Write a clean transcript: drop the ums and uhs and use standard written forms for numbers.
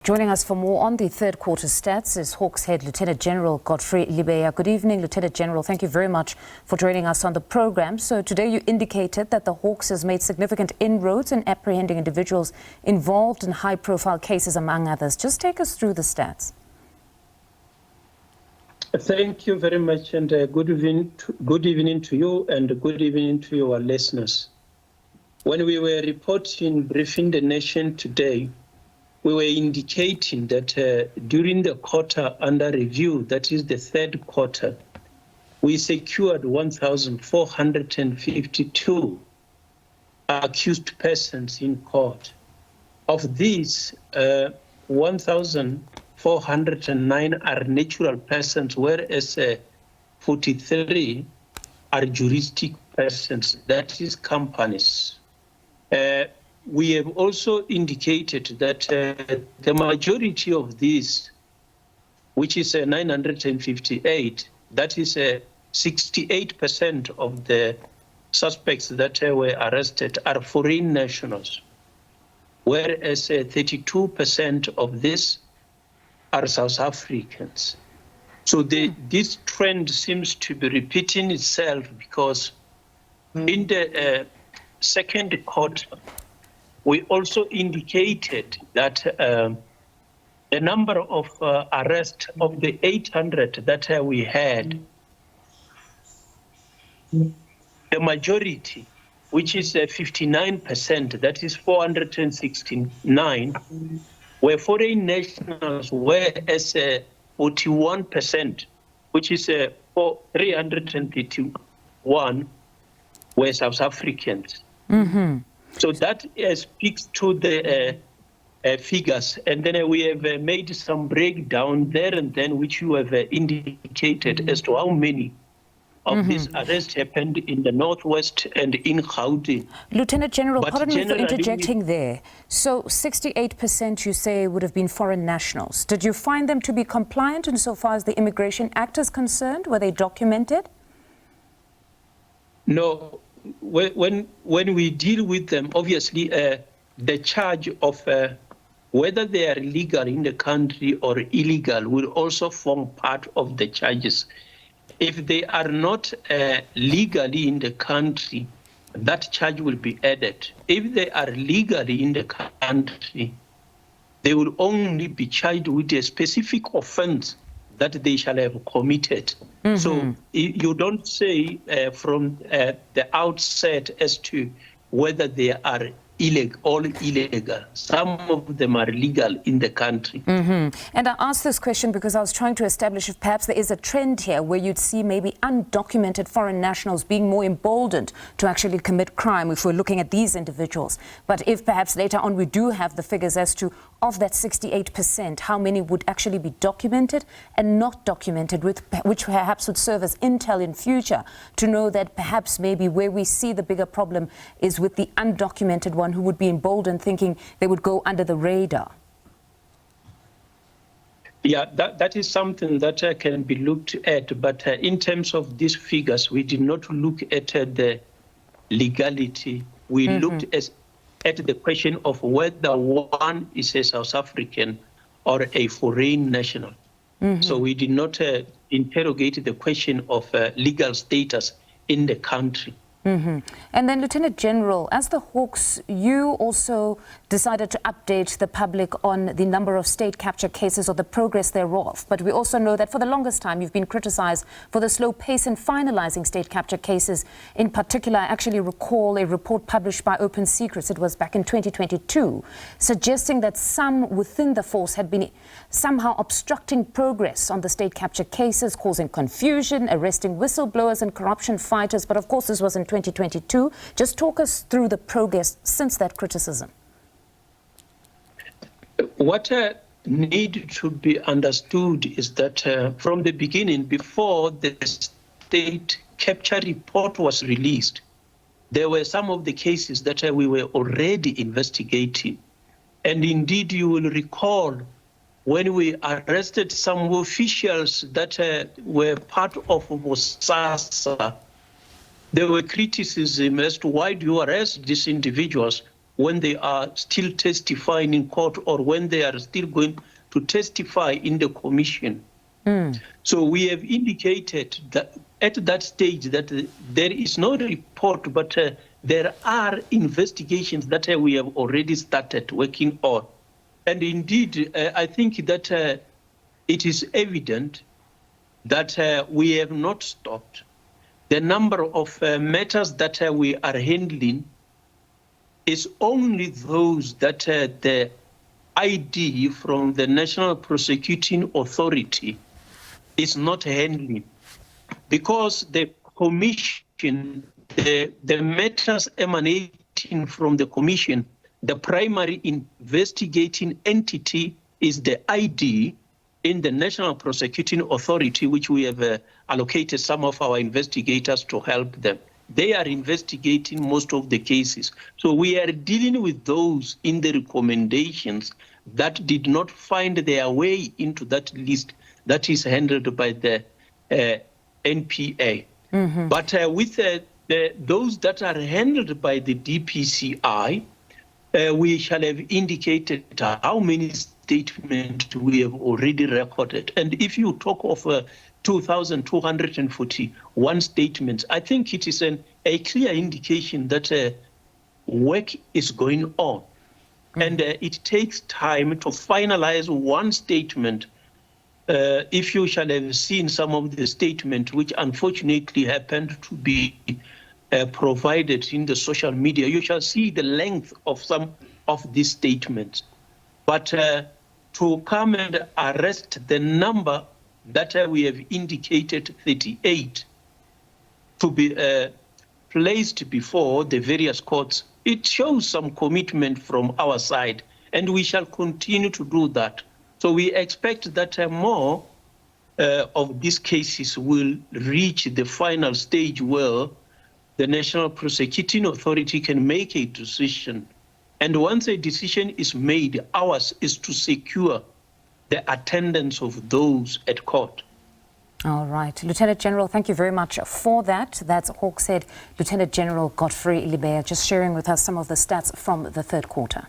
Joining us for more on the third quarter stats is Hawks Head Lieutenant General Godfrey Lebeya. Good evening, Lieutenant General. Thank you very much for joining us on the program. So today you indicated that the Hawks has made significant inroads in apprehending individuals involved in high-profile cases, among others. Just take us through the stats. Thank you very much, and good evening to you, and good evening to your listeners. When we were reporting, briefing the nation today, we were indicating that during the quarter under review, that is the third quarter, we secured 1,452 accused persons in court. Of these, 1,409 are natural persons, whereas 43 are juristic persons, that is companies. We have also indicated that the majority of these, which is 958, that is 68% of the suspects that were arrested are foreign nationals, whereas 32% of this are South Africans. So this trend seems to be repeating itself because in the second quarter, we also indicated that the number of arrests of the 800 that we had, the majority, which is 59%, that is 469, were foreign nationals, whereas 41%, which is 331, were South Africans. Mm-hmm. So that speaks to the figures, and then we have made some breakdown there and then, which you have indicated as to how many of these arrests happened in the Northwest and in Gauteng. Lieutenant General, pardon me for interjecting there. So 68% you say would have been foreign nationals. Did you find them to be compliant insofar as the Immigration Act is concerned? Were they documented? No. When we deal with them, obviously the charge of whether they are legal in the country or illegal will also form part of the charges. If they are not legally in the country, that charge will be added. If they are legally in the country, they will only be charged with a specific offense that they shall have committed. Mm-hmm. So you don't say from the outset as to whether they are all illegal. Some of them are legal in the country. Mm-hmm. And I asked this question because I was trying to establish if perhaps there is a trend here where you'd see maybe undocumented foreign nationals being more emboldened to actually commit crime if we're looking at these individuals. But if perhaps later on we do have the figures as to, of that 68%, how many would actually be documented and not documented, which perhaps would serve as intel in future to know that perhaps maybe where we see the bigger problem is with the undocumented one who would be emboldened thinking they would go under the radar. Yeah, that is something that can be looked at. But in terms of these figures, we did not look at the legality. We looked at the question of whether one is a South African or a foreign national. So we did not interrogate the question of legal status in the country. And then, Lieutenant General, as the Hawks, you also decided to update the public on the number of state capture cases or the progress thereof. But we also know that for the longest time you've been criticized for the slow pace in finalizing state capture cases. In particular, I actually recall a report published by Open Secrets, it was back in 2022, suggesting that some within the force had been somehow obstructing progress on the state capture cases, causing confusion, arresting whistleblowers and corruption fighters. But of course, this was in 2022. Just talk us through the progress since that criticism. What need to be understood is that from the beginning, before the state capture report was released, there were some of the cases that we were already investigating. And indeed, you will recall when we arrested some officials that were part of SASA, there were criticism as to why do you arrest these individuals when they are still testifying in court or when they are still going to testify in the commission. So we have indicated that at that stage that there is no report, but there are investigations that we have already started working on. And indeed, I think that it is evident that we have not stopped. The number of matters that we are handling is only those that the ID from the National Prosecuting Authority is not handling, because the commission, the matters emanating from the commission, the primary investigating entity is the ID in the National Prosecuting Authority, which we have allocated some of our investigators to help them. They are investigating most of the cases. So we are dealing with those in the recommendations that did not find their way into that list that is handled by the NPA. But with those that are handled by the DPCI, we shall have indicated how many statements we have already recorded. And if you talk of 2,241 statements, I think it is a clear indication that work is going on. And it takes time to finalize one statement. If you shall have seen some of the statements, which unfortunately happened to be provided in the social media, you shall see the length of some of these statements. But to come and arrest the number that we have indicated, 38, to be placed before the various courts, it shows some commitment from our side, and we shall continue to do that. So we expect that more of these cases will reach the final stage where the National Prosecuting Authority can make a decision. And once a decision is made, ours is to secure the attendance of those at court. All right. Lieutenant General, thank you very much for that. That's Hawks Head Lieutenant General Godfrey Lebeya just sharing with us some of the stats from the third quarter.